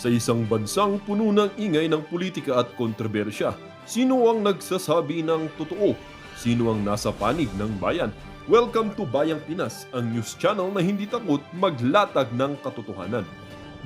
Sa isang bansang puno ng ingay ng politika at kontrobersya, sino ang nagsasabi ng totoo? Sino ang nasa panig ng bayan? Welcome to Bayang Pinas, ang news channel na hindi takot maglatag ng katotohanan.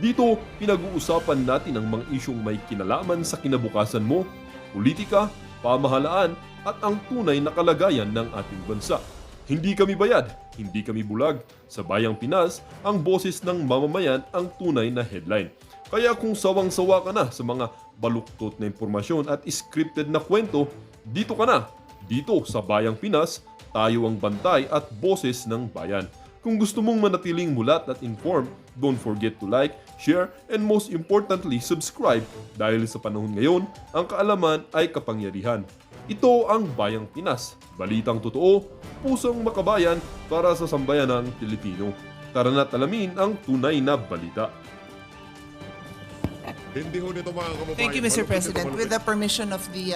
Dito, pinag-uusapan natin ang mga isyong may kinalaman sa kinabukasan mo, politika, pamahalaan at ang tunay na kalagayan ng ating bansa. Hindi kami bayad, hindi kami bulag. Sa Bayang Pinas, ang boses ng mamamayan ang tunay na headline. Kaya kung sawang-sawa ka na sa mga baluktot na impormasyon at scripted na kwento, dito ka na. Dito sa Bayang Pinas, tayo ang bantay at boses ng bayan. Kung gusto mong manatiling mulat at informed, don't forget to like, share, and most importantly, subscribe dahil sa panahon ngayon, ang kaalaman ay kapangyarihan. Ito ang Bayang Pinas, balitang totoo, pusong makabayan para sa sambayanang Pilipino. Tara na't alamin ang tunay na balita. Thank you, Mr. President. With the permission of the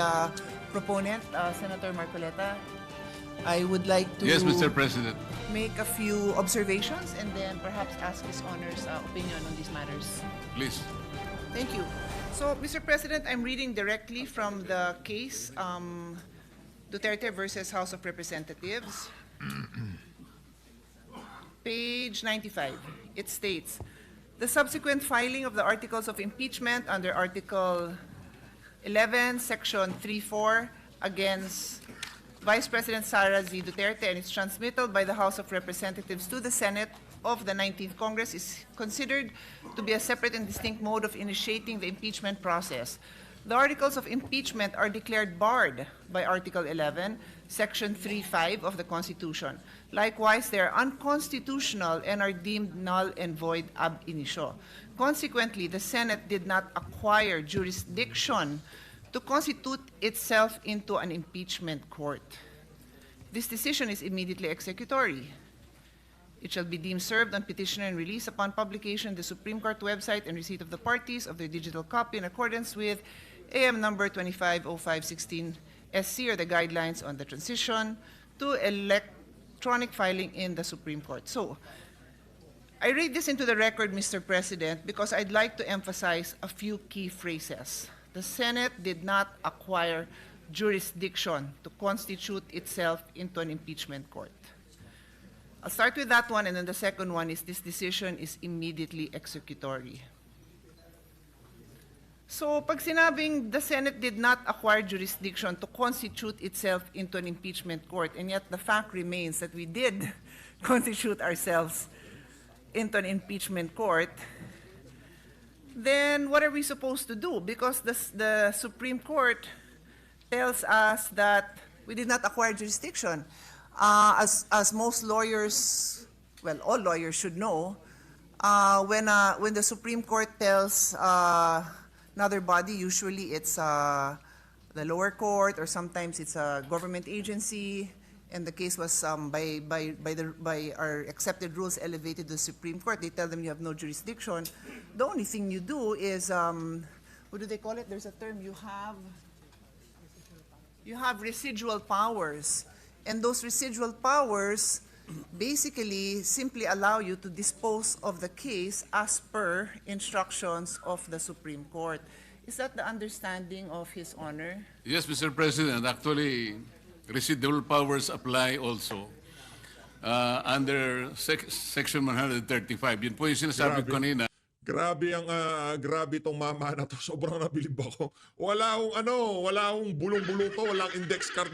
proponent, Senator Marcoleta, I would like to Yes, Mr. President. make a few observations and then perhaps ask His Honor's opinion on these matters. Please. Thank you. So, Mr. President, I'm reading directly from the case Duterte versus House of Representatives. Page 95. It states, the subsequent filing of the articles of impeachment under Article 11, Section 3.4 against Vice President Sara Z. Duterte and its transmittal by the House of Representatives to the Senate of the 19th Congress is considered to be a separate and distinct mode of initiating the impeachment process. The articles of impeachment are declared barred by Article 11, Section 3.5 of the Constitution. Likewise, they are unconstitutional and are deemed null and void ab initio. Consequently, the Senate did not acquire jurisdiction to constitute itself into an impeachment court. This decision is immediately executory. It shall be deemed served on petitioner and released upon publication in the Supreme Court website and receipt of the parties of their digital copy in accordance with AM number 250516 SC or the guidelines on the transition to electronic filing in the Supreme Court. So, I read this into the record, Mr. President, because I'd like to emphasize a few key phrases. The Senate did not acquire jurisdiction to constitute itself into an impeachment court. I'll start with that one, and then the second one is this decision is immediately executory. So, pag sinabing the Senate did not acquire jurisdiction to constitute itself into an impeachment court, and yet the fact remains that we did constitute ourselves into an impeachment court, then what are we supposed to do? Because the Supreme Court tells us that we did not acquire jurisdiction. As most lawyers, well, all lawyers should know, when the Supreme Court tells another body, usually it's the lower court or sometimes it's a government agency, and the case was by our accepted rules elevated to the Supreme Court. They tell them you have no jurisdiction. The only thing you do is, what do they call it? There's a term, you have residual powers. And those residual powers basically simply allow you to dispose of the case as per instructions of the Supreme Court. Is that the understanding of His Honor? Yes, Mr. President. Actually, residual powers apply also under Section 135. Yun po yung sinasabi ko kanina. Grabe itong mama na to. Sobrang nabilib ako. Wala akong bulong-bulong to, walang index card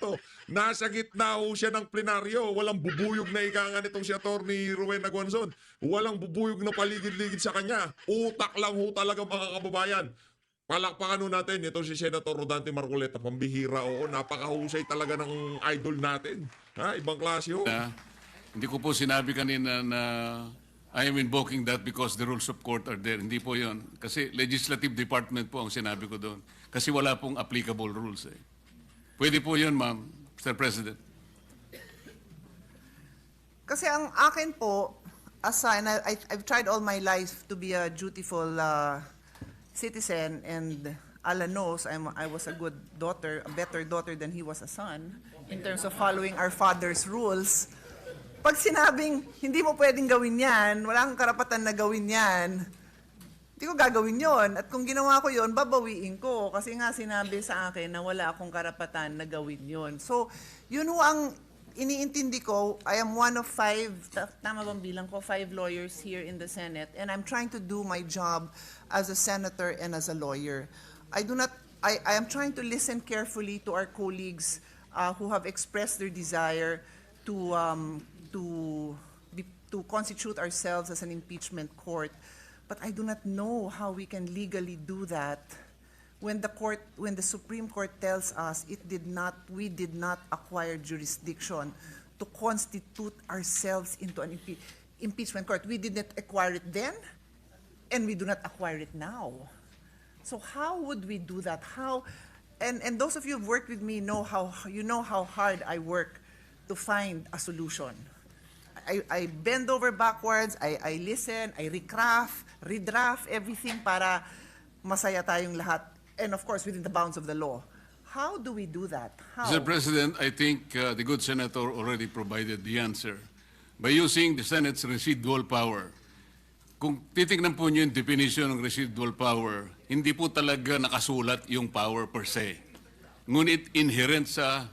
to. Nasa gitna ho siya ng plenaryo. Walang bubuyog na ikangan itong si Atty. Rowena Guanzon. Walang bubuyog na paligid-ligid sa kanya. Utak lang ho talaga, mga kababayan. Palakpakan ho natin. Ito si Senator Rodante Marcoleta, pambihira. Oo, napakahusay talaga ng idol natin. Ibang klase ho. Hindi ko po sinabi kanina na I am invoking that because the rules of court are there. Hindi po yun. Kasi legislative department po ang sinabi ko doon. Kasi wala pong applicable rules. Pwede po yun, ma'am, Mr. President. Kasi ang akin po, I've tried all my life to be a dutiful citizen, and Alan knows I was a good daughter, a better daughter than he was a son in terms of following our father's rules. Pag sinabing, hindi mo pwedeng gawin yan, wala kang karapatan na gawin yan, Hindi ko gagawin yon. At kung ginawa ko yon, babawiin ko. Kasi nga sinabi sa akin na wala akong karapatan na gawin yon. So, yun ho ang iniintindi ko. I am one of 5, tama bang bilang ko, 5 lawyers here in the Senate. And I'm trying to do my job as a senator and as a lawyer. I am trying to listen carefully to our colleagues who have expressed their desire to constitute ourselves as an impeachment court. But I do not know how we can legally do that when the Supreme Court tells us we did not acquire jurisdiction to constitute ourselves into an impeachment court. We did not acquire it then, and we do not acquire it now. So how would we do that? And those of you who've worked with me know how hard I work to find a solution. I bend over backwards, I listen, I redraft everything para masaya tayong lahat. And of course, within the bounds of the law. How do we do that? How? Mr. President, I think the good senator already provided the answer. By using the Senate's residual power, kung titignan po niyo yung definition ng residual power, hindi po talaga nakasulat yung power per se. Ngunit inherent sa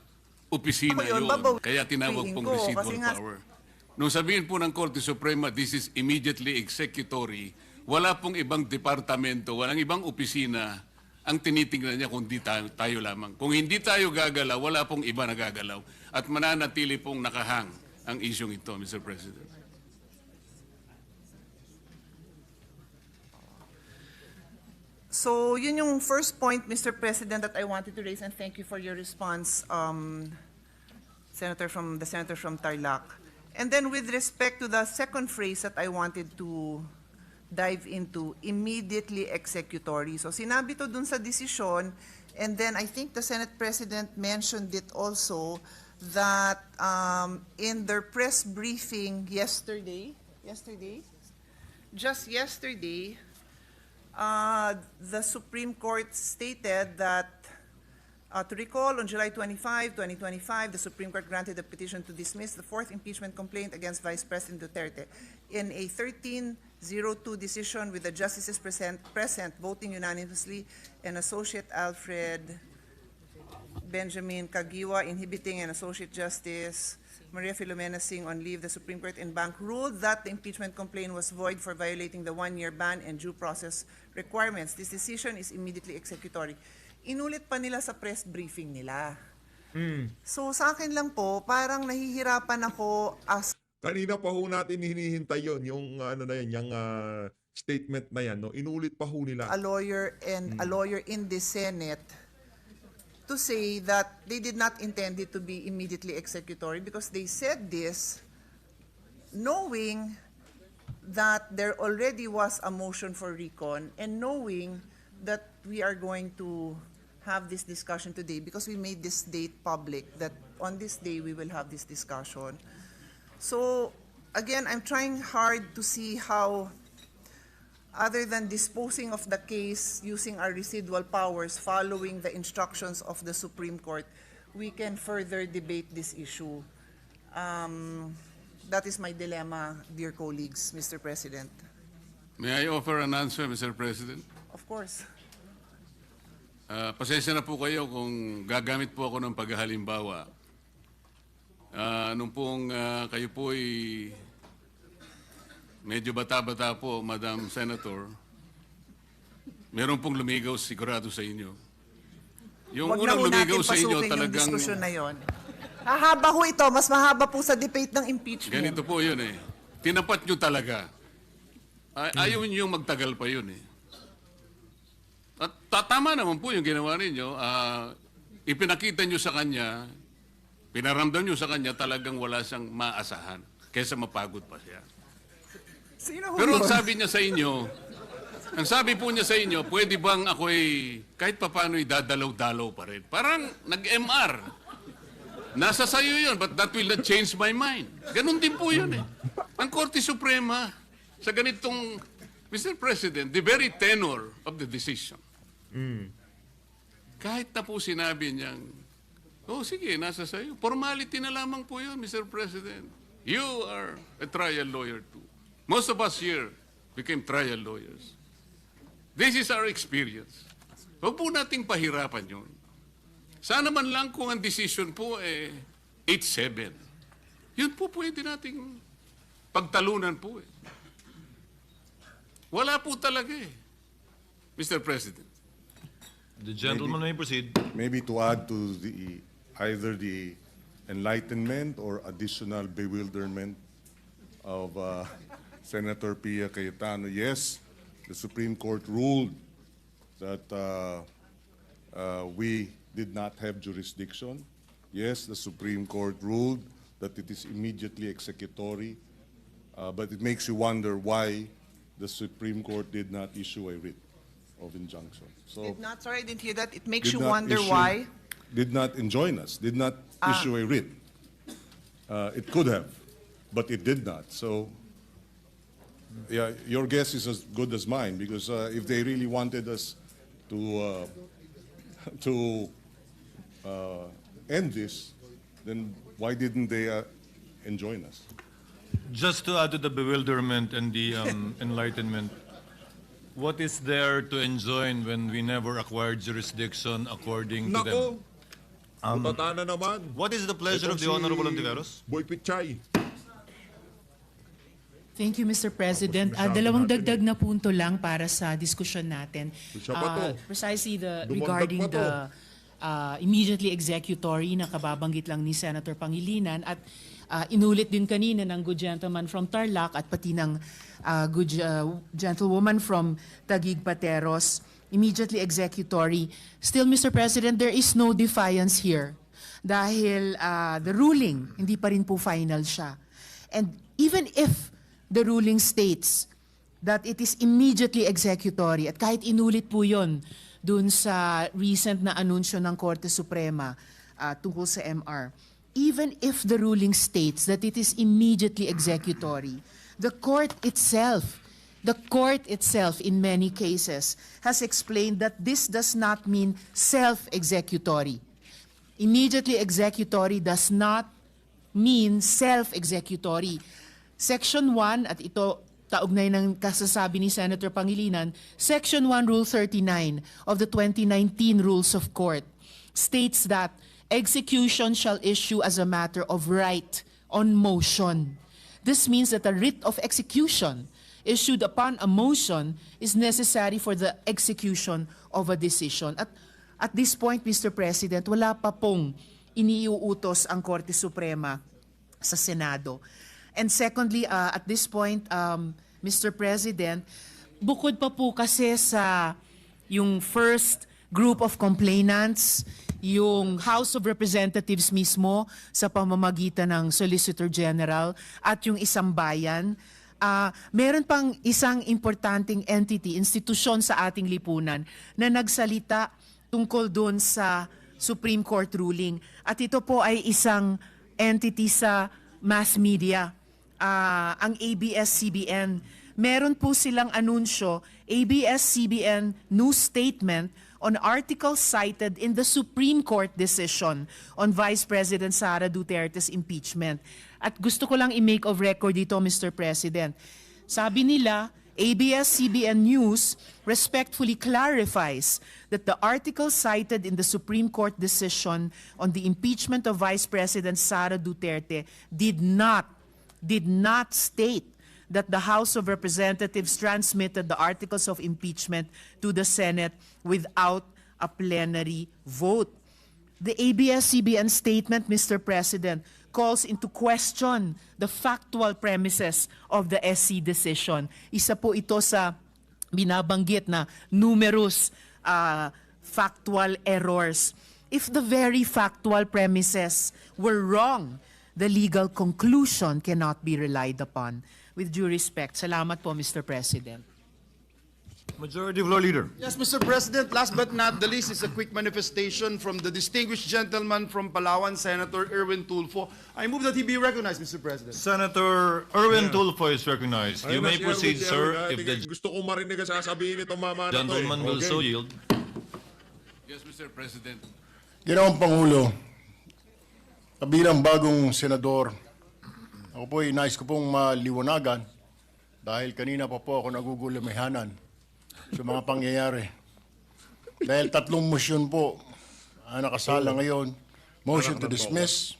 opisina Ako yun, yun. Kaya tinawag pong ko, residual kasi nga- power. Nung sabihin po ng Korte Suprema, this is immediately executory, wala pong ibang departamento, walang ibang opisina ang tinitingnan niya kung tayo lamang. Kung hindi tayo gagalaw, wala pong iba na gagalaw. At mananatili pong nakahang ang isyong ito, Mr. President. So, yun yung first point, Mr. President, that I wanted to raise, and thank you for your response, Senator from Tarlac. And then with respect to the second phrase that I wanted to dive into, immediately executory. So sinabi to dun sa desisyon, and then I think the Senate President mentioned it also, that in their press briefing just yesterday, the Supreme Court stated that, to recall, on July 25, 2025, the Supreme Court granted a petition to dismiss the fourth impeachment complaint against Vice President Duterte. In a 13-02 decision with the justices present voting unanimously, and Associate Alfred Benjamin Kagiwa inhibiting an Associate Justice Maria Filomena Singh on leave, the Supreme Court in bank ruled that the impeachment complaint was void for violating the one-year ban and due process requirements. This decision is immediately executory. Inulit pa nila sa press briefing nila. So sa akin lang po, parang nahihirapan ako as Kanina pa ho natin hinihintay yon yung ano na yan, yung statement na yan, no? Inulit pa ho nila. a lawyer and a lawyer in the Senate to say that they did not intend it to be immediately executory because they said this knowing that there already was a motion for recon and knowing that we are going to have this discussion today because we made this date public, that on this day we will have this discussion. So again, I'm trying hard to see how, other than disposing of the case using our residual powers following the instructions of the Supreme Court, we can further debate this issue. That is my dilemma, dear colleagues, Mr. President. May I offer an answer, Mr. President? Of course. Pasensya na po kayo kung gagamit po ako ng paghahalimbawa. Nung pong kayo po ay medyo bata-bata po, Madam Senator, meron pong lumigaw sigurado sa inyo. Yung Huwag na unang ho lumigaw natin sa inyo pasukin yung talagang... diskusyon na yon. Mahaba ho ito, mas mahaba po sa debate ng impeachment. Ganito po yun eh. Tinapat nyo talaga. Ayaw nyo magtagal pa yun eh. At tama naman po yung ginawa ninyo. Ipinakita nyo sa kanya, pinaramdam nyo sa kanya talagang wala siyang maasahan kaysa mapagod pa siya. Sino ho Pero ang yun? sabi niya sa inyo, ang sabi po niya sa inyo, pwede bang ako'y kahit papano'y dadalaw-dalaw pa rin? Parang nag-MR. Nasa sayo yun, but that will not change my mind. Ganon din po yun eh. Ang Korte Suprema, sa ganitong, Mr. President, the very tenor of the decision, kahit na po sinabi niyang, oh sige, nasa sayo. Formality na lamang po yun, Mr. President. You are a trial lawyer too. Most of us here became trial lawyers. This is our experience. Huwag po nating pahirapan yun. Sana man lang kung ang decision po 8-7. Yun po pwede nating pagtalunan po eh. Wala po talaga eh, Mr. President. The gentleman may proceed. Maybe to add to either the enlightenment or additional bewilderment of Senator Pia Cayetano. Yes, the Supreme Court ruled that we did not have jurisdiction. Yes, the Supreme Court ruled that it is immediately executory, but it makes you wonder why the Supreme Court did not issue a writ of injunction. So Did not, sorry, I didn't hear that. It makes did you not wonder issue- why. Did not enjoin us, did not issue a writ. It could have, but it did not. So, yeah, your guess is as good as mine, because if they really wanted us to end this, then why didn't they enjoin us? Just to add to the bewilderment and the enlightenment, what is there to enjoin when we never acquired jurisdiction according to them? Nako! Matata na naman. What is the pleasure of the Itong Honorable si Ontiveros? Boy Pichay. Thank you, Mr. President. Masyado Dalawang natin dagdag na punto lang para sa diskusyon natin. Siya pa to. Precisely Dumagdag regarding pa to. the immediately executory na kababanggit lang ni Senator Pangilinan at inulit din kanina ng good gentleman from Tarlac at pati ng good gentlewoman from Taguig Pateros, immediately executory. Still, Mr. President, there is no defiance here dahil the ruling, hindi pa rin po final siya. And even if the ruling states that it is immediately executory, at kahit inulit po yon dun sa recent na anunsyo ng Korte Suprema tungkol sa MR, even if the ruling states that it is immediately executory, the court itself in many cases has explained that this does not mean self-executory. Immediately executory does not mean self-executory. Section 1, at ito kaugnay ng kasasabi ni Senator Pangilinan, Section 1, Rule 39 of the 2019 Rules of Court states that execution shall issue as a matter of right on motion. This means that a writ of execution issued upon a motion is necessary for the execution of a decision. At this point, Mr. President, wala pa pong iniuutos ang Korte Suprema sa Senado. And secondly, at this point, Mr. President, bukod pa po kasi sa yung first group of complainants, yung House of Representatives mismo sa pamamagitan ng Solicitor General at yung isang bayan, meron pang isang importanteng entity, institusyon sa ating lipunan na nagsalita tungkol doon sa Supreme Court ruling. At ito po ay isang entity sa mass media, ang ABS-CBN. Meron po silang anunsyo, ABS-CBN news statement on articles cited in the Supreme Court decision on Vice President Sara Duterte's impeachment. At gusto ko lang i-make of record dito, Mr. President. Sabi nila, ABS-CBN News respectfully clarifies that the article cited in the Supreme Court decision on the impeachment of Vice President Sara Duterte did not state that the House of Representatives transmitted the articles of impeachment to the Senate without a plenary vote. The ABS-CBN statement, Mr. President, calls into question the factual premises of the SC decision. Isa po ito sa binabanggit na numerous factual errors. If the very factual premises were wrong, the legal conclusion cannot be relied upon. With due respect, salamat po, Mr. President. Majority Floor Leader. Yes, Mr. President, last but not the least is a quick manifestation from the distinguished gentleman from Palawan, Senator Erwin Tulfo. I move that he be recognized, Mr. President. Senator Erwin Tulfo is recognized. You Ayun na may si proceed, Erwin, sir, Erwin, if the gusto ko marinig ang sasabihin itong mama na to gentleman will Okay. so yield. Yes, Mr. President. Ginoong Pangulo, bilang bagong senador, ako po nais ko pong maliwanagan dahil kanina pa po ako nagugulamihanan sa mga pangyayari. Dahil 3 motion po ang nakasala ngayon. Motion to dismiss,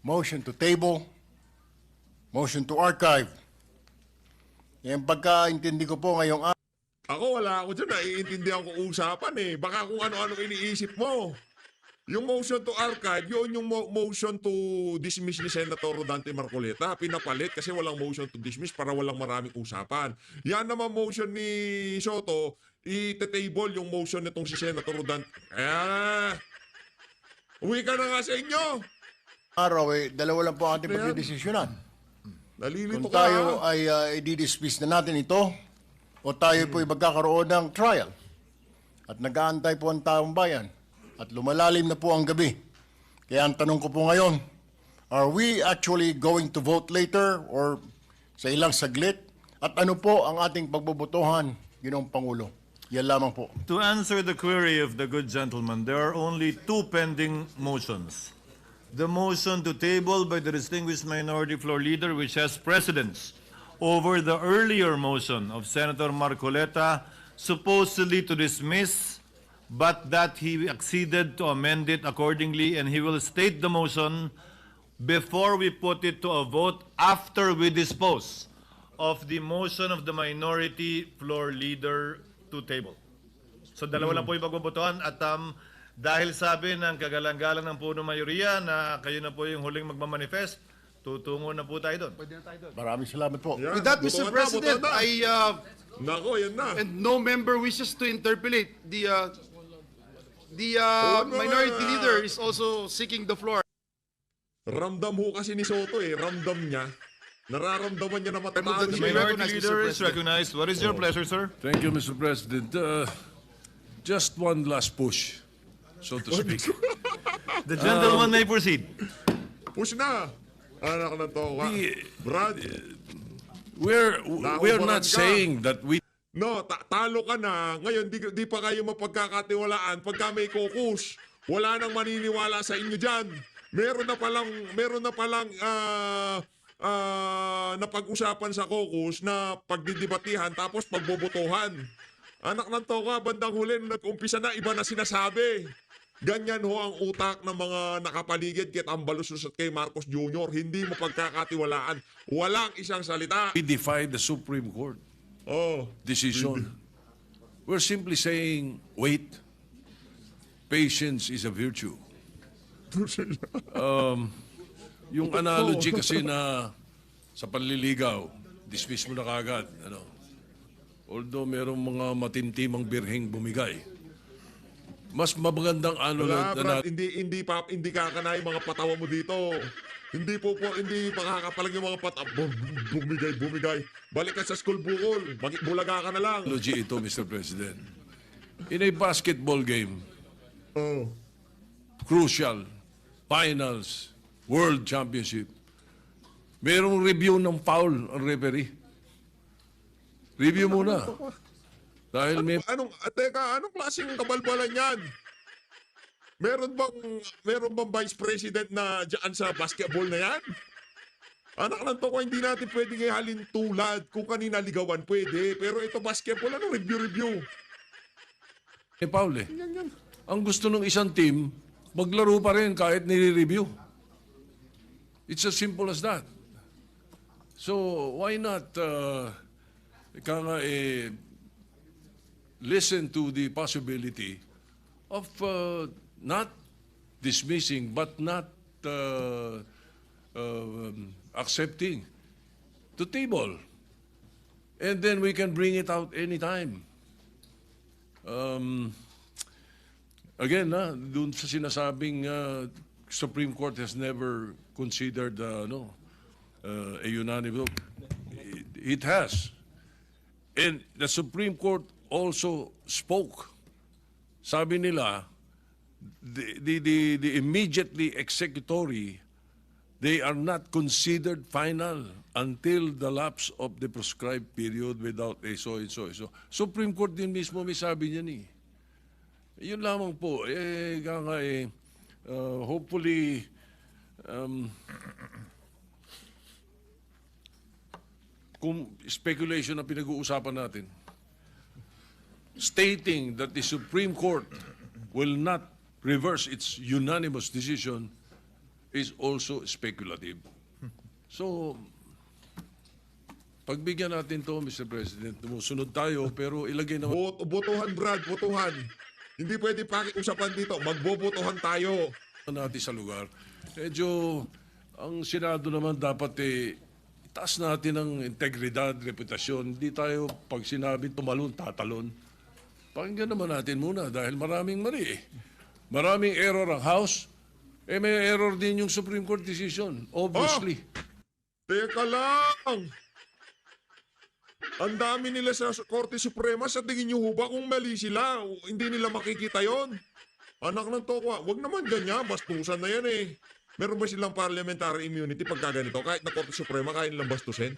motion to table, motion to archive. Yung pagkaintindi ko po ngayong Ako wala ako dyan, naiintindihan ko usapan eh. Baka kung ano-ano iniisip mo. Yung motion to archive, yun yung motion to dismiss ni Senator Rodante Marcoleta. Pinapalit kasi walang motion to dismiss para walang maraming usapan. Yan naman motion ni Soto, i-table yung motion nitong si Senator Rodante. Uwi ka na nga sa inyo. araw, dalawa lang po ang ating pagdidesisyonan. Nalilito Kung ka. tayo ay i-dismiss na natin ito, o tayo po ay magkakaroon ng trial. At nag-aantay po ang taong bayan. At lumalalim na po ang gabi. Kaya ang tanong ko po ngayon, are we actually going to vote later or sa ilang saglit? At ano po ang ating pagbobotohan, Ginoong Pangulo? Yan lamang po. To answer the query of the good gentleman, there are only 2 pending motions. The motion to table by the distinguished minority floor leader, which has precedence over the earlier motion of Senator Marcoleta, supposedly to dismiss, but that he acceded to amend it accordingly, and he will state the motion before we put it to a vote after we dispose of the motion of the minority floor leader to table. So dalawa lang po yung pagbobotohan at dahil sabi ng kagalang-galang ng puno mayoriya na kayo na po yung huling magmamanifest, tutungo na po tayo doon. Maraming salamat po. Yan, With that, butuhan Mr. na, President, butuhan na. Nako, yan na. and no member wishes to interpolate. The minority leader is also seeking the floor. Ramdam ho kasi ni Soto eh. Ramdam niya. Nararamdaman niya na matatalo The siya. minority Minority Mr. leader is President. recognized. What is your pleasure, sir? Thank you, Mr. President. Just one last push, so to speak. The gentleman may proceed. Push na. Anak ng toka. Brad, We're not saying that we no, talo ka na. Ngayon, di pa kayo mapagkakatiwalaan. Pagka may caucus, wala nang maniniwala sa inyo dyan. Meron na palang napag-usapan sa caucus na pagdidibatihan tapos pagbobotohan. Anak ng toka, bandang huli, nung nag-umpisa na, iba na sinasabi. Ganyan ho ang utak ng mga nakapaligid kay Tambalusos at kay Marcos Jr. Hindi mo pagkakatiwalaan. Walang isang salita. defy the Supreme Court Oh, decision. We're simply saying, wait. Patience is a virtue. Yung analogy kasi na sa panliligaw, dismiss mo na kagad. Ano? Although merong mga matintimang birheng bumigay. Mas magandang wala, na Brad. Hindi kakanay mga patawa mo dito. Hindi makakapalag yung mga bumigay. Balik ka sa school bukol. Bulaga ka na lang. analogy ito, Mr. President. In a basketball game, Oh. crucial, finals, world championship, merong review ng foul ang referee. Review muna. Dahil may Anong klaseng kabalbalan yan? Meron bang vice president na diyan sa basketball na yan? Anak ng toko, hindi natin pwedeng ihalin tulad. Kung kanina ligawan, pwede. Pero ito basketball, review? foul eh. Ang gusto ng isang team, maglaro pa rin kahit nire-review. It's as simple as that. So, why not listen to the possibility of not dismissing but not accepting to table. And then we can bring it out anytime. Again, dun sa sinasabing Supreme Court has never considered a unanimous vote. It has. And the Supreme Court also spoke. Sabi nila, the immediately executory, they are not considered final until the lapse of the prescribed period without a so and so and so. Supreme Court din mismo may sabi niya ni. Yun lamang po. Hopefully, kung speculation na pinag-uusapan natin, stating that the Supreme Court will not reverse its unanimous decision is also speculative. So, pagbigyan natin to, Mr. President, sumusunod tayo, pero ilagay naman Botohan, Brad, botohan. Hindi pwede pakiusapan dito. Magbobotohan tayo. natin sa lugar. Medyo, ang Senado naman dapat itaas natin ang integridad, reputasyon. Hindi tayo, pag sinabi tumalon, tatalon. Pakinggan naman natin muna dahil maraming mali eh. Maraming error ang House. May error din yung Supreme Court decision, obviously. Teka lang. Ang dami nila sa Korte Suprema. Sa tingin nyo ba kung mali sila? Hindi nila makikita yon. Anak ng tokwa, wag naman ganyan. Bastusan na yan eh. Meron ba silang parliamentary immunity pagka ganito? Kahit na Korte Suprema, kaya nilang bastusin?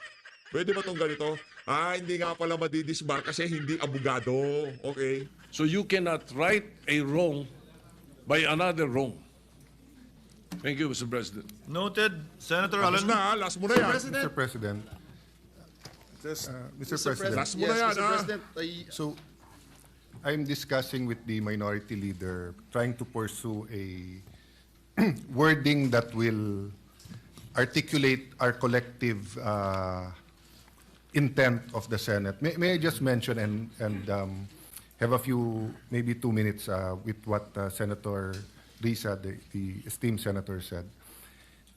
Pwede ba itong ganito? Hindi nga pala madidisbar kasi hindi abogado. Okay. So you cannot right a wrong by another wrong. Thank you, Mr. President. Noted. Senator Tapos Alan. na, last mo na yan. Mr. President. Mr. President. Last mo na yan, Mr. President, So, I'm discussing with the minority leader, trying to pursue a wording that will articulate our collective intent of the Senate. May I just mention and have a few, maybe 2 minutes with what Senator Risa, the esteemed senator, said.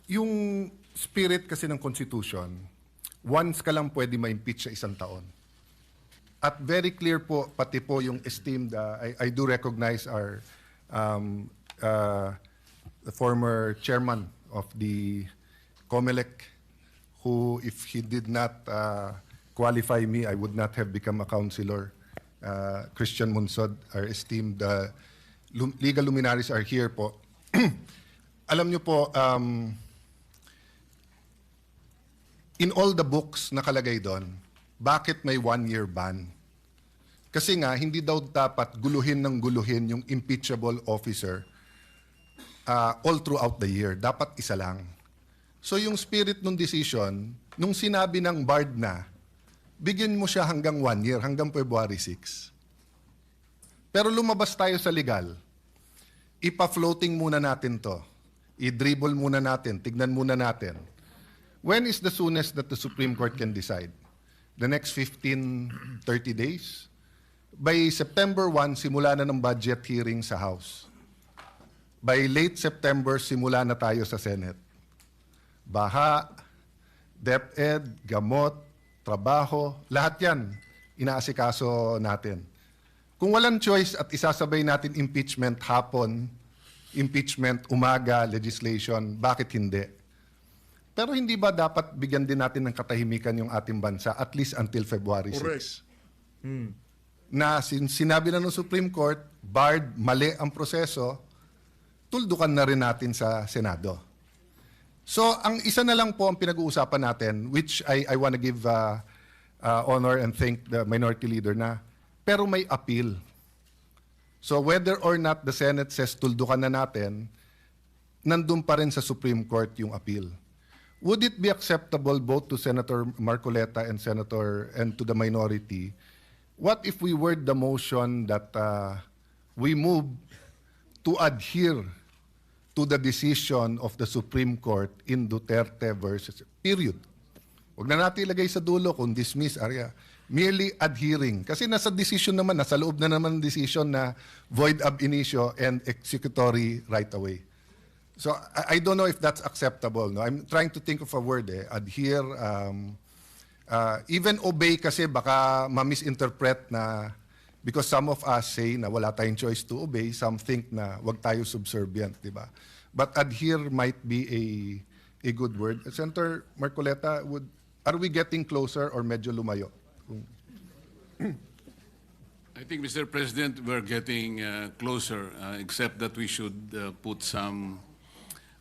Yung spirit kasi ng Constitution, once ka lang pwede ma-impeach sa 1 taon. At very clear po, pati po yung esteemed, I do recognize our the former chairman of the COMELEC, who, if he did not qualify me, I would not have become a councilor. Christian Munsod, our esteemed legal luminaries are here po. Alam niyo po, in all the books nakalagay doon, bakit may 1-year ban? Kasi nga, hindi daw dapat guluhin ng guluhin yung impeachable officer all throughout the year. Dapat isa lang. So yung spirit ng decision, nung sinabi ng BARD na, bigyan mo siya hanggang 1 year, hanggang February 6. Pero lumabas tayo sa legal. Ipa-floating muna natin to. I-dribble muna natin. Tignan muna natin. When is the soonest that the Supreme Court can decide? The next 15, 30 days? By September 1, simula na ng budget hearing sa House. By late September, simula na tayo sa Senate. Baha, DepEd, gamot, trabaho, lahat yan, inaasikaso natin. Kung walang choice at isasabay natin impeachment hapon, impeachment umaga, legislation, bakit hindi? Pero hindi ba dapat bigyan din natin ng katahimikan yung ating bansa at least until February 6? Correct. Na sinabi na ng Supreme Court, barred, mali ang proseso, tuldukan na rin natin sa Senado. So, ang isa na lang po ang pinag-uusapan natin, which I want to give honor and thank the minority leader na, pero may appeal. So, whether or not the Senate says tuldukan na natin, nandun pa rin sa Supreme Court yung appeal. Would it be acceptable both to Senator Marcoleta and to the minority? What if we word the motion that we move to adhere to the decision of the Supreme Court in Duterte versus period? Huwag na natin ilagay sa dulo kung dismiss, area. Merely adhering. Kasi nasa decision naman, nasa loob na naman decision na void ab initio and executory right away. So I don't know if that's acceptable. No? I'm trying to think of a word. Adhere, even obey kasi baka ma-misinterpret na because some of us say na wala tayong choice to obey, some think na wag tayo subservient, di ba? But adhere might be a good word. Senator Marcoleta, are we getting closer or medyo lumayo? I think, Mr. President, we're getting closer, except that we should put some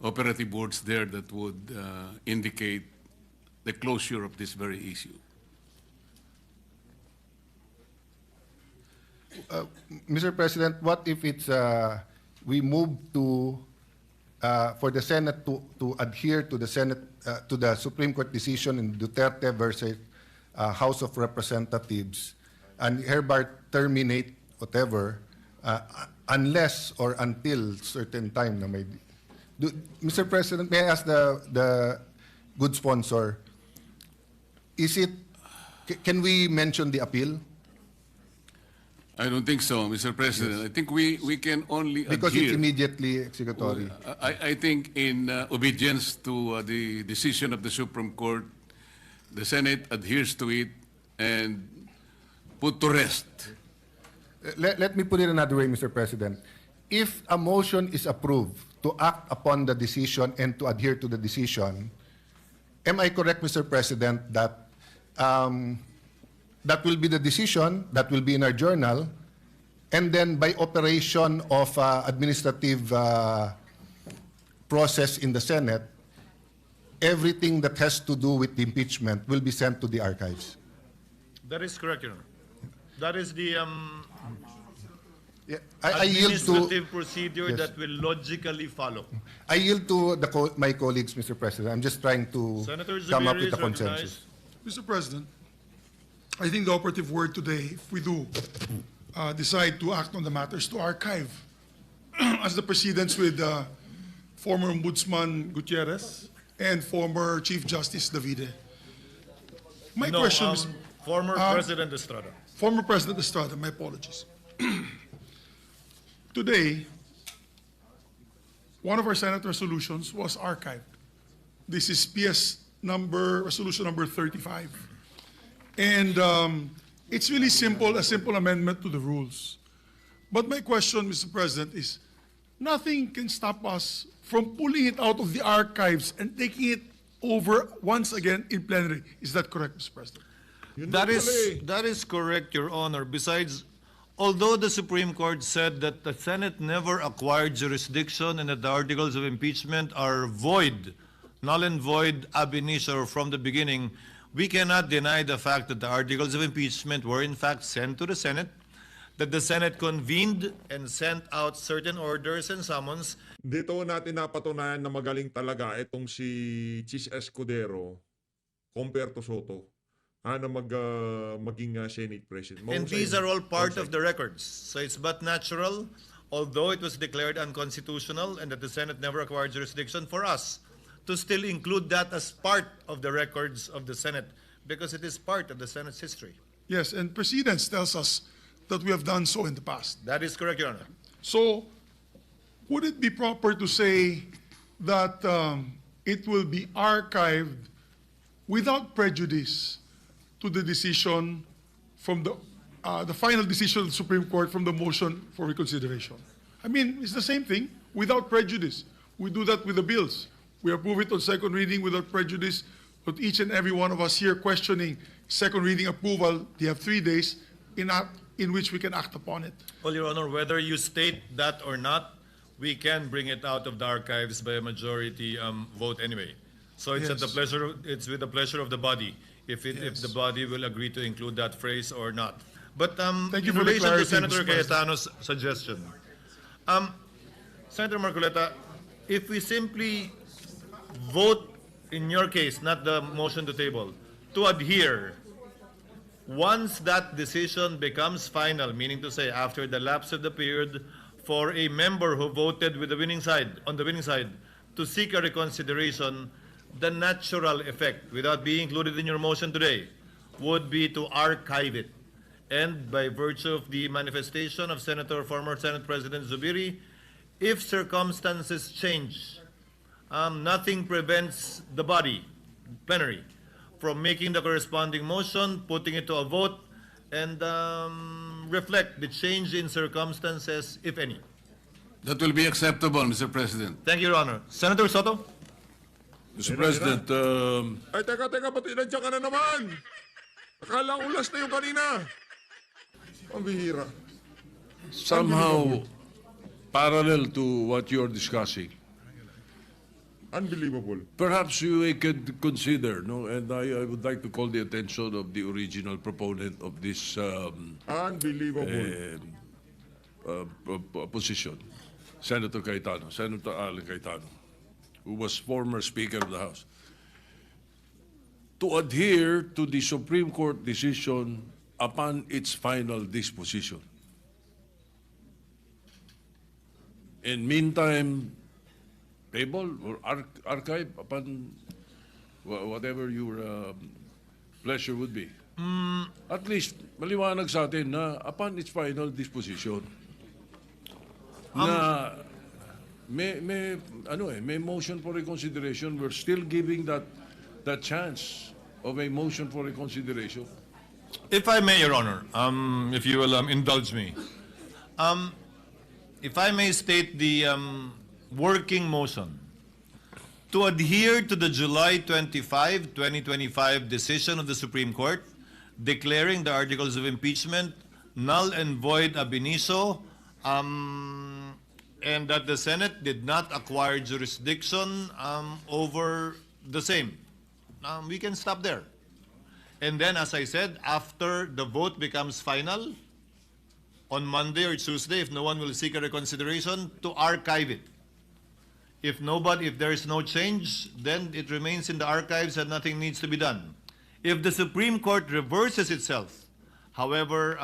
operative words there that would indicate the closure of this very issue. Mr. President, what if it's we move to for the Senate to adhere to the Senate to the Supreme Court decision in Duterte versus House of Representatives, and hereby terminate whatever unless or until certain time na may... Mr. President, may I ask the good sponsor, can we mention the appeal? I don't think so, Mr. President. I think we can only Because adhere. it's immediately executory. I think in obedience to the decision of the Supreme Court, the Senate adheres to it and put to rest. Let me put it another way, Mr. President. If a motion is approved to act upon the decision and to adhere to the decision, am I correct, Mr. President, that that will be the decision, that will be in our journal, and then by operation of administrative process in the Senate, everything that has to do with the impeachment will be sent to the archives? That is correct, Your Honor. That is the Yeah, I yield to... administrative procedure Yes. that will logically follow. I yield to my colleagues, Mr. President. I'm just trying to Senator come up Zubiri with a is consensus. Mr. President, I think the operative word today, if we do decide to act on the matters, to archive, as the precedents with former Ombudsman Gutierrez and former Chief Justice Davide. My No, question is, former President Estrada. former President Estrada, my apologies. Today, one of our Senate resolutions was archived. This is resolution number 35. And it's really simple, a simple amendment to the rules. But my question, Mr. President, is nothing can stop us from pulling it out of the archives and taking it over once again in plenary. Is that correct, Mr. President? That is correct, Your Honor. Besides, although the Supreme Court said that the Senate never acquired jurisdiction and that the articles of impeachment are void, null and void ab initio from the beginning, we cannot deny the fact that the articles of impeachment were in fact sent to the Senate, that the Senate convened and sent out certain orders and summons. Dito natin napatunayan na magaling talaga itong si Chis Escudero compared to Soto na maging Senate President. And these are all part of the records. So it's but natural, although it was declared unconstitutional and that the Senate never acquired jurisdiction, for us to still include that as part of the records of the Senate, because it is part of the Senate's history. Yes, and precedence tells us that we have done so in the past. That is correct, Your Honor. So, would it be proper to say that it will be archived without prejudice to the decision from the final decision of the Supreme Court from the motion for reconsideration? I mean, it's the same thing, without prejudice. We do that with the bills. We approve it on second reading without prejudice, but each and every one of us here questioning second reading approval, they have 3 days in which we can act upon it. Well, Your Honor, whether you state that or not, we can bring it out of the archives by a majority vote anyway. So it's Yes. it's with the pleasure of the body, if the body will agree to include that phrase or not. But Thank you in for the relation to clarity, Senator Mr. President. Cayetano's suggestion, Senator Marcoleta, if we simply vote, in your case, not the motion to table, to adhere, once that decision becomes final, meaning to say after the lapse of the period for a member who voted with the winning side, on the winning side, to seek a reconsideration, the natural effect, without being included in your motion today, would be to archive it. And by virtue of the manifestation of former Senate President Zubiri, if circumstances change, nothing prevents the body, plenary, from making the corresponding motion, putting it to a vote, and reflect the change in circumstances, if any. That will be acceptable, Mr. President. Thank you, Your Honor. Senator Soto? Mr. President, Ay, teka, ba't nandiyan ka na naman? Akala ko last na yung kanina. Ang bihira. somehow parallel to what you're discussing, Unbelievable. perhaps we could consider, no, and I would like to call the attention of the original proponent of this Unbelievable. position, Senator Alan Cayetano, who was former Speaker of the House, to adhere to the Supreme Court decision upon its final disposition. In meantime, table or archive upon whatever your pleasure would be. At least, maliwanag sa atin na upon its final disposition, na may motion for reconsideration. We're still giving that chance of a motion for reconsideration. If I may, Your Honor, if you will indulge me, if I may state the working motion to adhere to the July 25, 2025 decision of the Supreme Court declaring the articles of impeachment null and void ab initio, and that the Senate did not acquire jurisdiction over the same. We can stop there. And then, as I said, after the vote becomes final, on Monday or Tuesday, if no one will seek a reconsideration, to archive it. If there is no change, then it remains in the archives and nothing needs to be done. If the Supreme Court reverses itself, however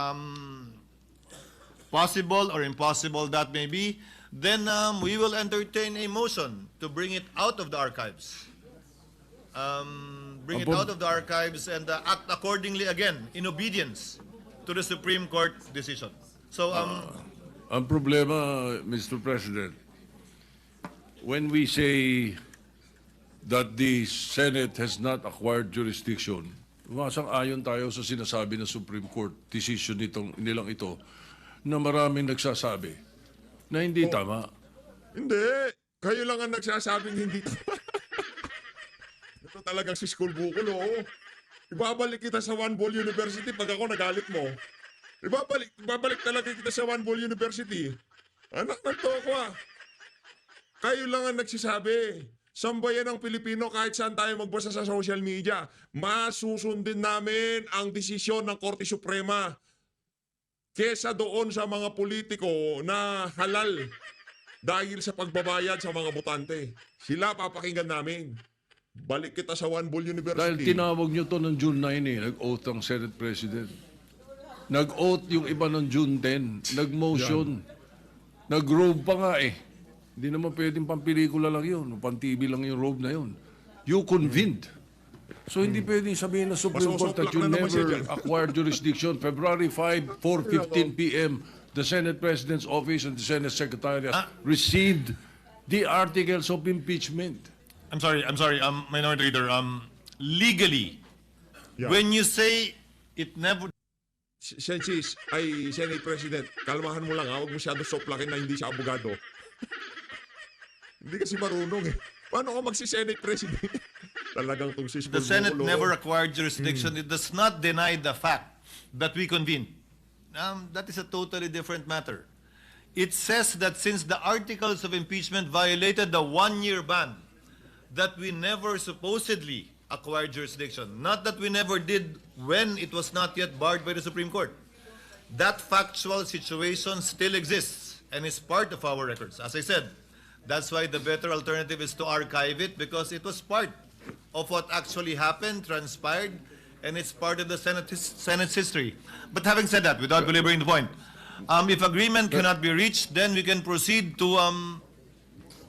possible or impossible that may be, then we will entertain a motion to bring it out of the archives. Bring it out of the archives and act accordingly again in obedience to the Supreme Court decision. So, Ang problema, Mr. President, when we say that the Senate has not acquired jurisdiction, masang-ayon tayo sa sinasabi ng Supreme Court decision nilang ito na maraming nagsasabi na hindi tama. Hindi. Kayo lang ang nagsasabing hindi tama. Ito talagang si School Bukol, oo. Ibabalik kita sa One Ball University pag ako nagalit mo. Ibabalik talaga kita sa One Ball University. Anak ng toko ah. Kayo lang ang nagsasabi. Sambayan ng Pilipino kahit saan tayo magbasa sa social media. Masusundin namin ang desisyon ng Korte Suprema kesa doon sa mga politiko na halal dahil sa pagbabayad sa mga botante. Sila papakinggan namin. Balik kita sa One Ball University. Dahil tinawag nyo to ng June 9 nag-oath ang Senate President. Nag-oath yung iba ng June 10. Nag-motion. Nag-robe pa nga eh. Hindi naman pwedeng pampelikula lang yun. Pan-TV lang yung robe na yun. You convened. So hindi pwedeng sabihin na Supreme Court that you never acquired jurisdiction. February 5, 4:15 p.m., the Senate President's Office and the Senate Secretariat received the articles of impeachment. I'm sorry, Minority Leader. Legally, when you say it never... Senate President, kalmahan mo lang ha. Huwag masyado soplakin na hindi siya abogado. Hindi kasi marunong eh. Paano ka magsi-Senate President? Talagang itong si The Senate never acquired jurisdiction. It does not deny the fact that we convened. That is a totally different matter. It says that since the articles of impeachment violated the one-year ban, that we never supposedly acquired jurisdiction. Not that we never did when it was not yet barred by the Supreme Court. That factual situation still exists and is part of our records. As I said, that's why the better alternative is to archive it because it was part of what actually happened, transpired, and it's part of the Senate's history. But having said that, without belaboring the point, if agreement cannot be reached, then we can proceed to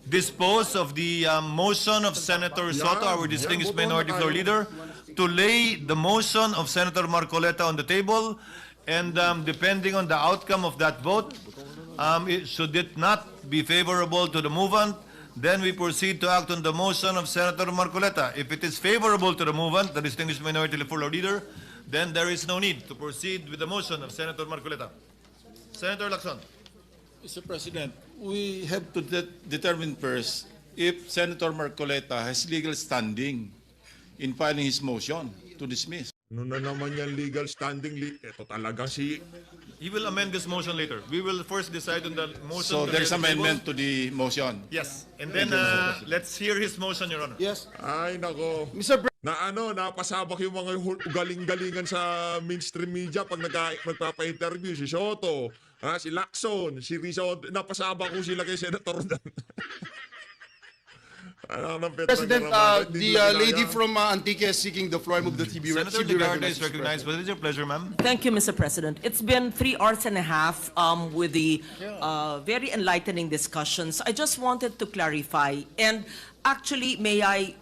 dispose of the motion of Senator Sotto, our distinguished minority floor leader, to lay the motion of Senator Marcoleta on the table, and depending on the outcome of that vote, should it not be favorable to the movant, then we proceed to act on the motion of Senator Marcoleta. If it is favorable to the movant, the distinguished minority floor leader, then there is no need to proceed with the motion of Senator Marcoleta. Senator Lacson. Mr. President, we have to determine first if Senator Marcoleta has legal standing in filing his motion to dismiss. Ano na naman yan legal standing? Ito talaga si... He will amend this motion later. We will first decide on the motion. So there's amendment to the motion. Yes. And then let's hear his motion, Your Honor. Yes. Ay, nako. Mr. Napasabak yung mga galing-galingan sa mainstream media pag nagpapa-interview. Si Soto, si Lacson, si Rizzo, napasabak ko sila kay Senator Dan. Anak ng Petra President, Garamada, hindi the nila lady kinaya. from Antique is seeking the floor. I move that he be Senator she be Legarda recognized. is recognized, but it is your pleasure, ma'am. Thank you, Mr. President. It's been 3 hours and a half with the very enlightening discussions. I just wanted to clarify, and actually, may I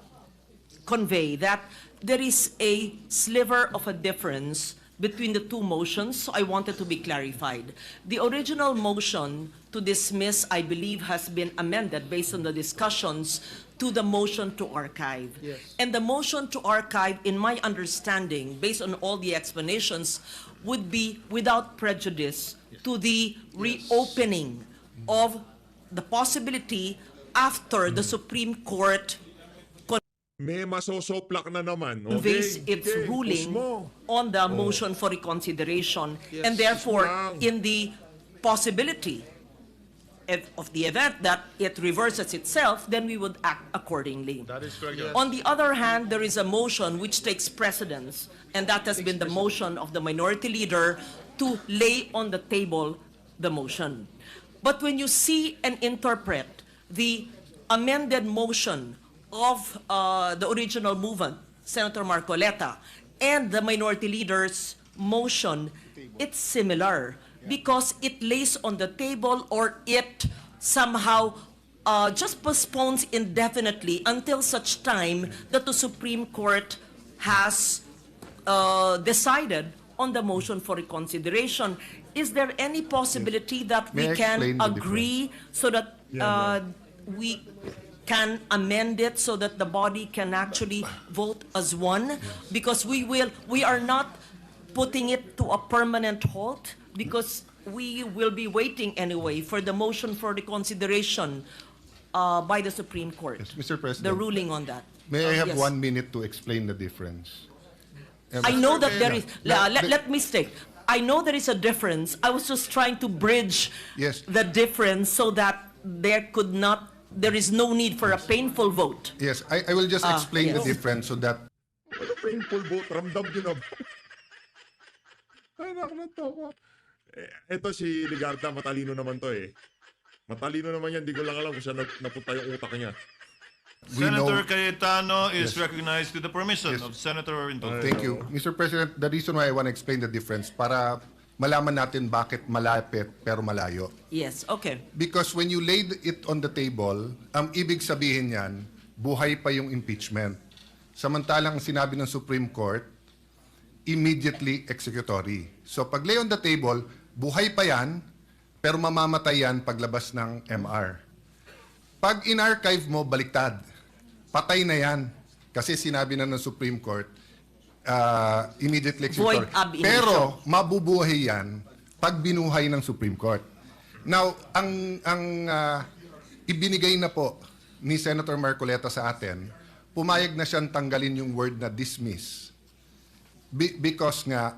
convey that there is a sliver of a difference between the two motions, so I wanted to be clarified. The original motion to dismiss, I believe, has been amended based on the discussions to the motion to archive. Yes. And the motion to archive, in my understanding, based on all the explanations, would be without prejudice to the reopening of the possibility after the Supreme Court May masosoplak na naman. conveys its push ruling mo. on the motion for reconsideration, and therefore, Lang. in the possibility of the event that it reverses itself, then we would act accordingly. That is correct. Yes. On the other hand, there is a motion which takes precedence, and that has been the motion of the minority leader to lay on the table the motion. But when you see and interpret the amended motion of the original movement, Senator Marcoleta, and the minority leader's motion, it's similar because it lays on the table, or it somehow just postpones indefinitely until such time that the Supreme Court has decided on the motion for reconsideration. Is there any possibility that May I we can explain the agree so that we can amend it so that the body can actually vote as one? Because we are not putting it to a permanent halt, because we will be waiting anyway for the motion for reconsideration by the Supreme Court. Yes, Mr. President. The ruling on that. May I have Yes. 1 minute to explain the difference? I know that there is, Yeah. let me state, I know there is a difference. I was just trying to bridge Yes. the difference so that there is no need for a painful vote. Yes, I will just explain the yes. difference so that Ano painful vote? Ramdam nyo na ba? Anak na to. Ito si Legarda, matalino naman to eh. Matalino naman yan. Di ko lang alam kung saan napunta yung utak niya. we know... Senator Cayetano is Yes. recognized with the permission Yes. of Senator Orintol. Thank you. Mr. President, the reason why I want to explain the difference, para malaman natin bakit malapit pero malayo. Yes, okay. Because when you laid it on the table, ang ibig sabihin niyan, buhay pa yung impeachment. Samantalang sinabi ng Supreme Court, immediately executory. So pag lay on the table, buhay pa yan, pero mamamatay yan paglabas ng MR. Pag in-archive mo, baliktad. Patay na yan. Kasi sinabi na ng Supreme Court, immediately executory. Void ab initio. Pero mabubuhay yan pag binuhay ng Supreme Court. Now, ang ibinigay na po ni Senator Marcoleta sa atin, pumayag na siyang tanggalin yung word na dismiss. Because nga,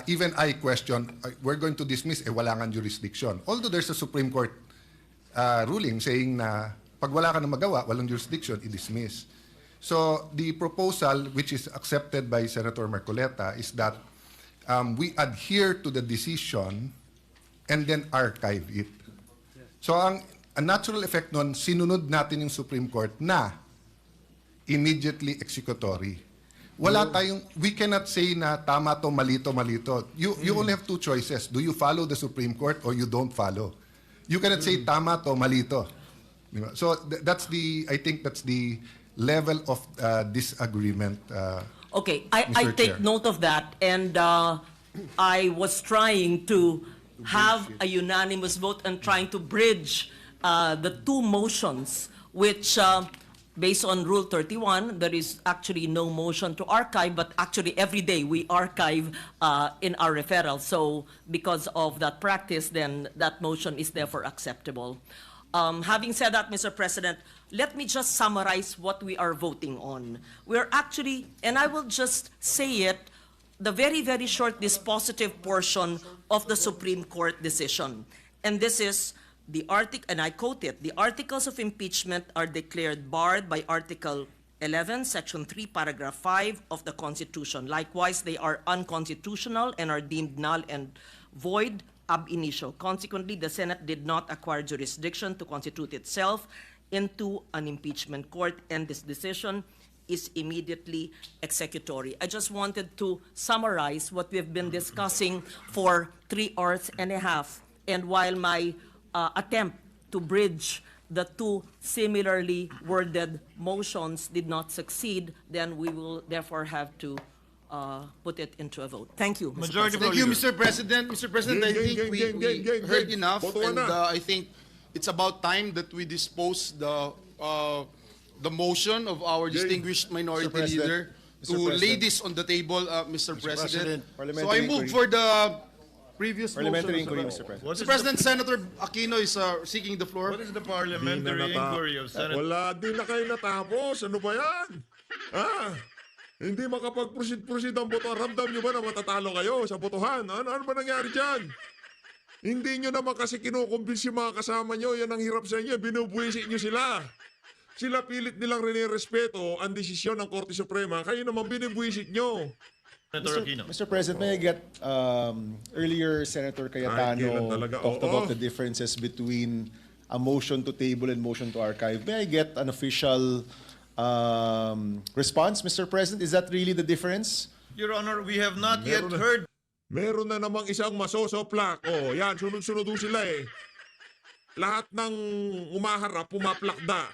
even I question, we're going to dismiss, wala nga jurisdiction. Although there's a Supreme Court ruling saying na pag wala ka na magawa, walang jurisdiction, i-dismiss. So the proposal, which is accepted by Senator Marcoleta, is that we adhere to the decision and then archive it. So ang natural effect nun, sinunod natin yung Supreme Court na immediately executory. Wala tayong, we cannot say na tama to, malito, malito. You only have two choices. Do you follow the Supreme Court or you don't follow? You cannot say tama to, malito. So that's I think that's the level of disagreement. Okay, I Mr. take Chair. note of that, and I was trying to have a unanimous vote and trying to bridge the two motions, which, based on Rule 31, there is actually no motion to archive, but actually every day we archive in our referral. So because of that practice, then that motion is therefore acceptable. Having said that, Mr. President, let me just summarize what we are voting on. We're actually, and I will just say it, the very, very short dispositive portion of the Supreme Court decision. And this is the article, and I quote it, the articles of impeachment are declared barred by Article 11, Section 3, Paragraph 5 of the Constitution. Likewise, they are unconstitutional and are deemed null and void ab initio. Consequently, the Senate did not acquire jurisdiction to constitute itself into an impeachment court, and this decision is immediately executory. I just wanted to summarize what we've been discussing for 3 hours and a half. And while my attempt to bridge the two similarly worded motions did not succeed, then we will therefore have to put it into a vote. Thank you, Mr. Majority President. Thank you, Mr. President. Mr. President, I think we heard enough, Botohan and na. I think it's about time that we dispose the motion of our distinguished minority Mr. President. leader Mr. to lay President. this on the table, Mr. President. President, So I parliamentary move inquiry. for the previous Parliamentary motion. inquiry, Mr. President. What is Mr. President, Senator Aquino is seeking the floor. What is the parliamentary inquiry of Senate? Wala, di na kayo natapos. Ano ba yan? Hindi makapag-proceed ang botohan. Ramdam nyo ba na matatalo kayo sa botohan? Ano ba nangyari dyan? Hindi nyo naman kasi kinukumbinsi yung mga kasama nyo. Yan ang hirap sa inyo. Binubuwisit nyo sila. Sila pilit nilang rinirespeto ang desisyon ng Korte Suprema. Kayo naman binubuwisit nyo. Senator Aquino. Mr. President, may I get earlier Senator Kailan Cayetano talaga? talked Oo. about the differences between a motion to table and motion to archive. May I get an official response, Mr. President? Is that really the difference? Your Honor, we have not yet heard. Meron na namang isang masosoplak. Oh, yan, sunod-sunod sila eh. Lahat ng umaharap, pumaplakda.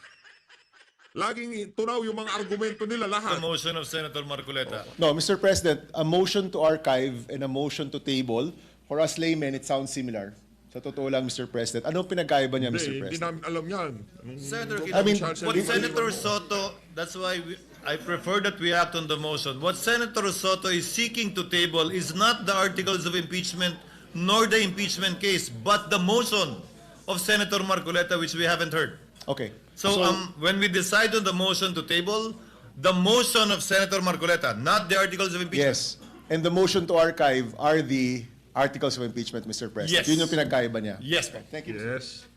Laging tunaw yung mga argumento nila The lahat. motion of Senator Marcoleta. No, Mr. President, a motion to archive and a motion to table, for us laymen, it sounds similar. Sa totoo lang, Mr. President. Anong pinagkaiba niya, Mr. Hindi President? namin alam yan. Senator Aquino, I mean, what Senator Soto, that's why I prefer that we act on the motion. What Senator Soto is seeking to table is not the articles of impeachment nor the impeachment case, but the motion of Senator Marcoleta, which we haven't heard. Okay. So when we decide on the motion to table, the motion of Senator Marcoleta, not the articles of impeachment. Yes. And the motion to archive are the articles of impeachment, Mr. President. Yes. Yun yung pinagkaiba niya. Yes. Thank you. Yes.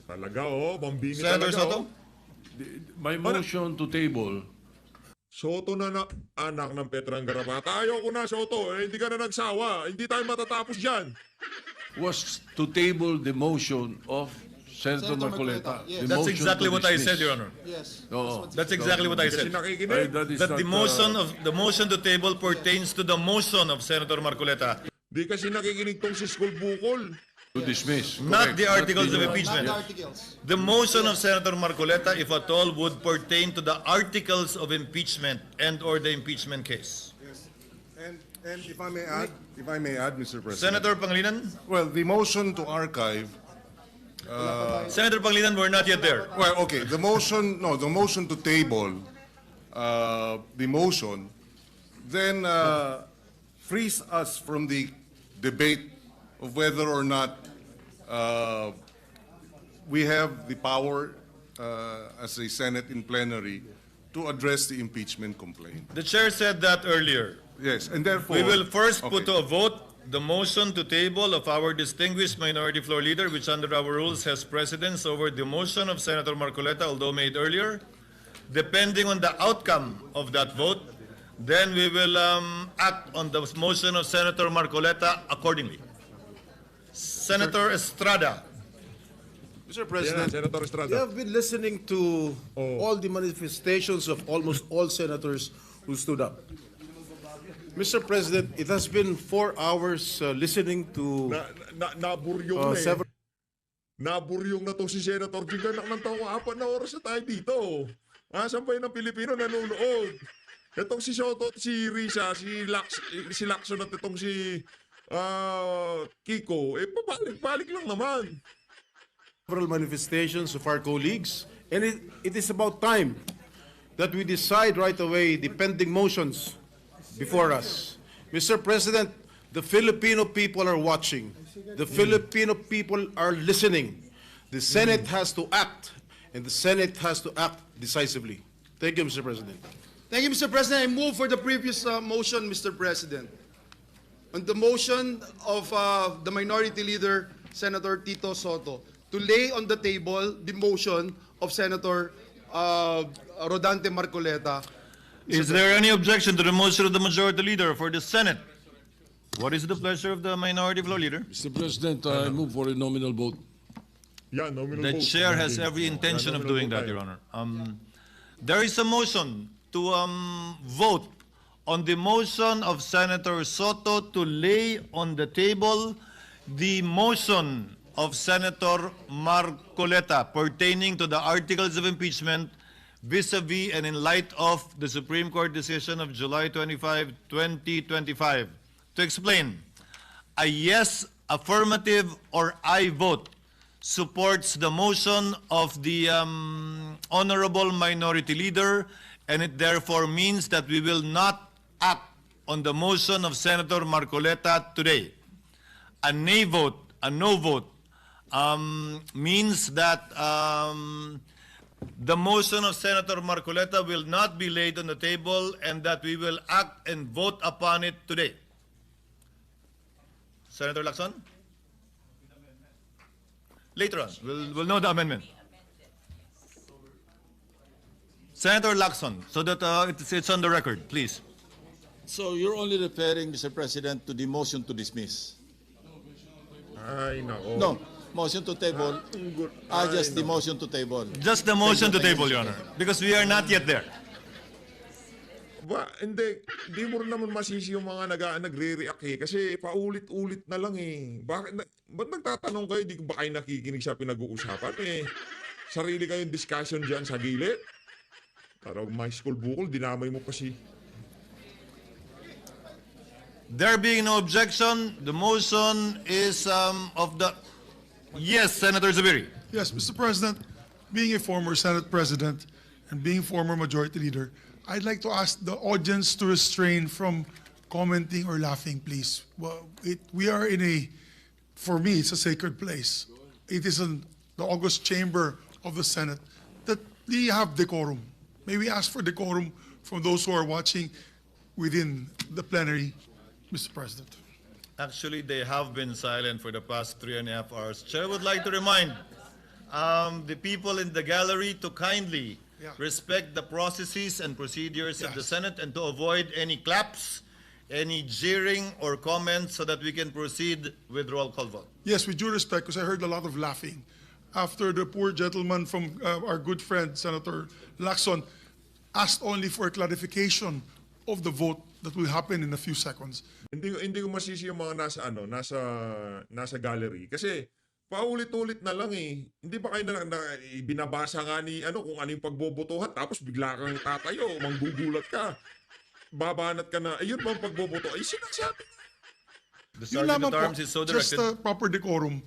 Talaga mambini Senator talaga Soto? My motion to table Soto na anak ng Petrang Garapata. Ayaw ko na, Soto. Hindi ka na nagsawa. Hindi tayo matatapos dyan. was to table the motion of Senator Marcoleta. The That's motion exactly to what I dismiss. said, Your Honor. Yes. Oo. That's exactly what I Kasi said. nakikinig. That is That not, the motion to table pertains to the motion of Senator Marcoleta, Di kasi nakikinig tong si School Bukol. to dismiss. not the articles of the- impeachment. The motion of Senator Marcoleta, if at all, would pertain to the articles of impeachment and or the impeachment case. And if I may add, Mr. President. Senator Pangilinan? Well, the motion to archive, Senator Pangilinan, we're not yet there. well, okay, the motion to table, the motion, then frees us from the debate of whether or not we have the power as a Senate in plenary to address the impeachment complaint. The chair said that earlier. Yes, and therefore. We will first put Okay. to a vote the motion to table of our distinguished minority floor leader, which under our rules has precedence over the motion of Senator Marcoleta, although made earlier. Depending on the outcome of that vote, then we will act on the motion of Senator Marcoleta accordingly. Senator Estrada. Mr. Yan, President, Senator you Estrada. have been listening to all the manifestations of almost all senators who stood up. Mr. President, it has been 4 hours listening to Naburyong na eh. several. Naburyong na to si Senator Giganak ng taong 4 na oras na tayo dito. Saan ba yun ang Pilipino nanonood? Itong si Soto, si Risa, si Lacson at itong si Kiko, pabalik-balik lang naman. Several manifestations of our colleagues, and it is about time that we decide right away the pending motions before us. Mr. President, the Filipino people are watching. The Filipino people are listening. The Senate has to act, and the Senate has to act decisively. Thank you, Mr. President. Thank you, Mr. President. I move for the previous motion, Mr. President. On the motion of the minority leader, Senator Tito Soto, to lay on the table the motion of Senator Rodante Marcoleta. Is there any objection to the motion of the majority leader for the Senate? What is the pleasure of the minority floor leader? Mr. President, I move for a nominal vote. Yeah, nominal The vote. chair has Yeah, every intention of nominal doing vote that, tayo. Your Honor. There is a motion to vote on the motion of Senator Soto to lay on the table the motion of Senator Marcoleta pertaining to the articles of impeachment vis-a-vis and in light of the Supreme Court decision of July 25, 2025. To explain, a yes, affirmative, or aye vote supports the motion of the Honorable Minority Leader, and it therefore means that we will not act on the motion of Senator Marcoleta today. A nay vote, a no vote, means that the motion of Senator Marcoleta will not be laid on the table and that we will act and vote upon it today. Senator Lacson? Later on, we'll know the amendment. Senator Lacson, so that it's on the record, please. So you're only referring, Mr. President, to the motion to dismiss? Ay, nako. No, motion to table. Just the motion to table. Just the motion to table, Your Honor, because we are not yet there. Hindi mo rin naman masisi yung mga nagre-react eh. Kasi paulit-ulit na lang eh. Ba't nagtatanong kayo? Di ba kayo nakikinig sa pinag-uusapan eh? Sarili kayong discussion dyan sa gilid? Parang my school bukol, dinamay mo kasi. There being no objection, the motion is of the... Yes, Senator Zubiri. Yes, Mr. President, being a former Senate President and being former Majority Leader, I'd like to ask the audience to restrain from commenting or laughing, please. Well, we are in a, for me, it's a sacred place. It is in the August chamber of the Senate that we have decorum. May we ask for decorum from those who are watching within the plenary, Mr. President. Actually, they have been silent for the past 3.5 hours. Chair would like to remind the people in the gallery to kindly respect the processes and procedures of the Senate and to avoid any claps, any jeering or comments so that we can proceed with roll call vote. Yes, with due respect, because I heard a lot of laughing after the poor gentleman from our good friend, Senator Lacson, asked only for a clarification of the vote that will happen in a few seconds. Hindi ko masisi yung mga nasa gallery. Kasi paulit-ulit na lang eh. Hindi ba kayo binabasa nga ni kung ano yung pagbobotohan tapos bigla kang tatayo, manggugulat ka. Babanat ka na, ayun ba ang pagboboto? Ay, sinasabi. The Sergeant at Arms is so directed. Just proper decorum,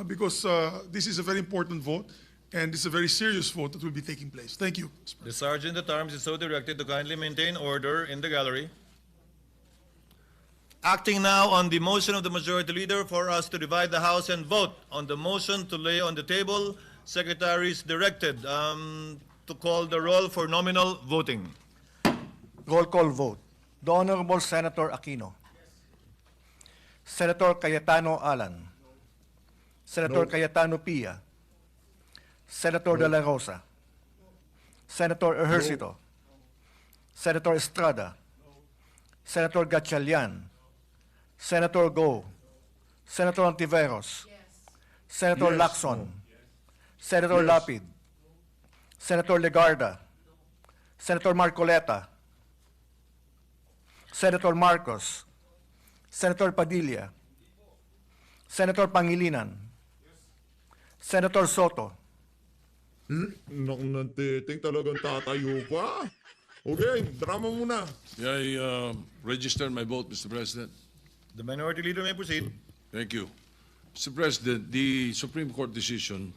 because this is a very important vote and it's a very serious vote that will be taking place. Thank you. The Sergeant at Arms is so directed to kindly maintain order in the gallery. Acting now on the motion of the Majority Leader for us to divide the House and vote on the motion to lay on the table, Secretary is directed to call the roll for nominal voting. Roll call vote. The Honorable Senator Aquino. Senator Cayetano Alan. Senator Cayetano Pia. Senator De La Rosa. Senator Ejercito. Senator Estrada. Senator Gatchalian. Senator Go. Senator Antiveros. Senator Lacson. Senator Lapid. Senator Legarda. Senator Marcoleta. Senator Marcos. Senator Padilla. Senator Pangilinan. Senator Soto. Nagtiting talagang tatayo pa. Okay, drama muna. I register my vote, Mr. President. The Minority Leader may proceed. Thank you. Mr. President, the Supreme Court decision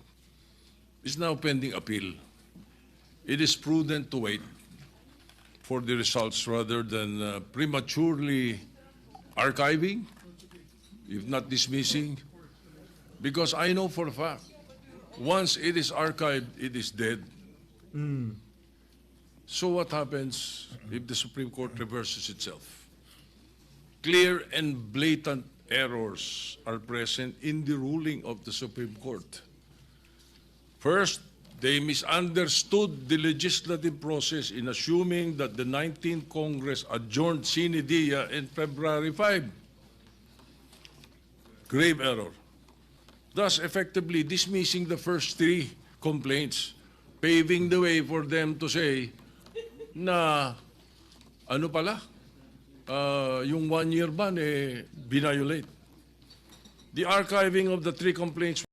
is now pending appeal. It is prudent to wait for the results rather than prematurely archiving, if not dismissing, because I know for a fact, once it is archived, it is dead. So what happens if the Supreme Court reverses itself? Clear and blatant errors are present in the ruling of the Supreme Court. First, they misunderstood the legislative process in assuming that the 19th Congress adjourned sine die in February 5. Grave error. thus effectively dismissing the first 3 complaints, paving the way for them to say na ano pala, yung 1-year ban violate. The archiving of the 3 complaints